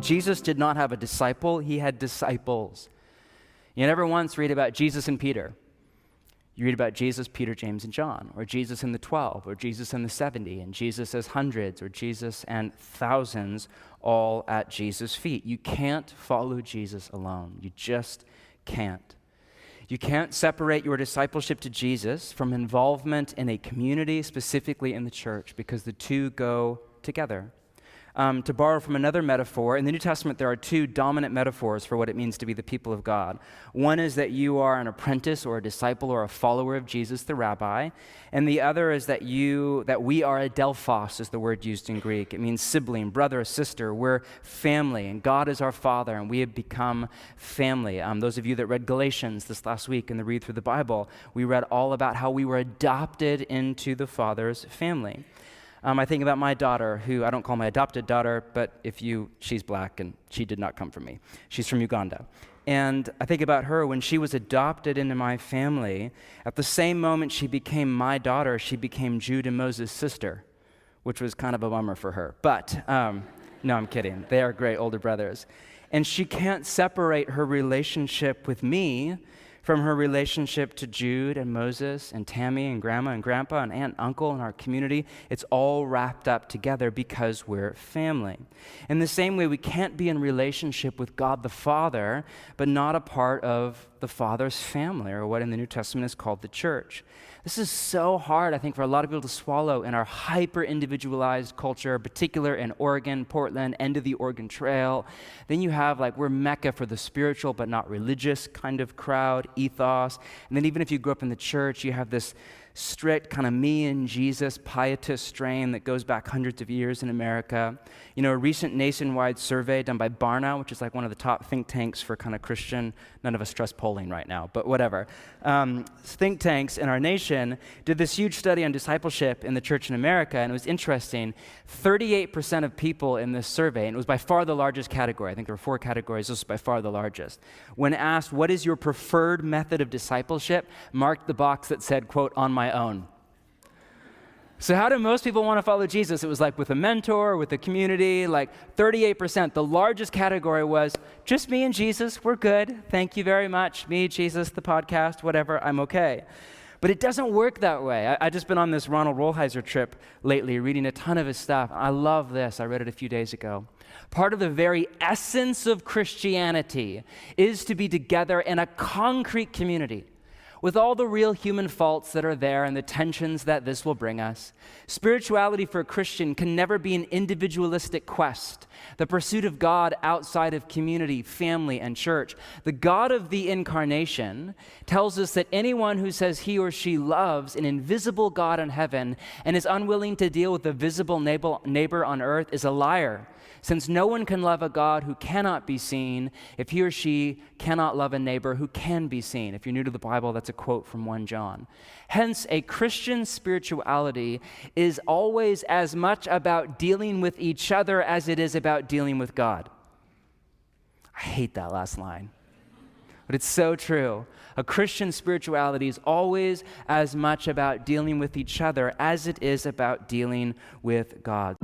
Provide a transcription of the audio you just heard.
Jesus did not have a disciple, he had disciples. You never once read about Jesus and Peter. You read about Jesus, Peter, James, and John, or Jesus and the 12, or Jesus and the 70, and Jesus as hundreds, or Jesus and thousands, all at Jesus' feet. You can't follow Jesus alone. You just can't. You can't separate your discipleship to Jesus from involvement in a community, specifically in the church, because the two go together. To borrow from another metaphor, in the New Testament there are two dominant metaphors for what it means to be the people of God. One is that you are an apprentice or a disciple or a follower of Jesus the rabbi, and the other is that we are adelphos, is the word used in Greek. It means sibling, brother, sister. We're family, and God is our Father, and we have become family. Those of you that read Galatians this last week in the Read Through the Bible, we read all about how we were adopted into the Father's family. I think about my daughter, who I don't call my adopted daughter, but she's black and she did not come from me. She's from Uganda. And I think about her when she was adopted into my family. At the same moment she became my daughter, she became Jude and Moses' sister, which was kind of a bummer for her. But, no, I'm kidding. They are great older brothers. And she can't separate her relationship with me from her relationship to Jude and Moses and Tammy and Grandma and Grandpa and Aunt and Uncle and our community. It's all wrapped up together because we're family. In the same way, we can't be in relationship with God the Father, but not a part of the Father's family, or what in the New Testament is called the church. This is so hard, I think, for a lot of people to swallow in our hyper-individualized culture, in particular in Oregon, Portland, end of the Oregon Trail. Then you have, we're Mecca for the spiritual but not religious kind of crowd, ethos. And then even if you grew up in the church, you have this strict kind of me and Jesus pietist strain that goes back hundreds of years in America. You know, a recent nationwide survey done by Barna, which is one of the top think tanks for kind of Christian, none of us trust polling right now, but whatever. Think tanks in our nation did this huge study on discipleship in the church in America, and it was interesting. 38% of people in this survey, and it was by far the largest category, I think there were 4 categories, this was by far the largest, when asked, what is your preferred method of discipleship, marked the box that said, quote, on my own. So how do most people want to follow Jesus? It was with a mentor, with a community, 38%. The largest category was just me and Jesus, we're good. Thank you very much. Me, Jesus, the podcast, whatever, I'm okay. But it doesn't work that way. I just been on this Ronald Rolheiser trip lately, reading a ton of his stuff. I love this. I read it a few days ago. Part of the very essence of Christianity is to be together in a concrete community, with all the real human faults that are there and the tensions that this will bring us. Spirituality for a Christian can never be an individualistic quest, the pursuit of God outside of community, family, and church. The God of the incarnation tells us that anyone who says he or she loves an invisible God in heaven and is unwilling to deal with the visible neighbor on earth is a liar, since no one can love a God who cannot be seen if he or she cannot love a neighbor who can be seen. If you're new to the Bible, that's a quote from 1 John. Hence, a Christian spirituality is always as much about dealing with each other as it is about dealing with God. I hate that last line, but it's so true. A Christian spirituality is always as much about dealing with each other as it is about dealing with God.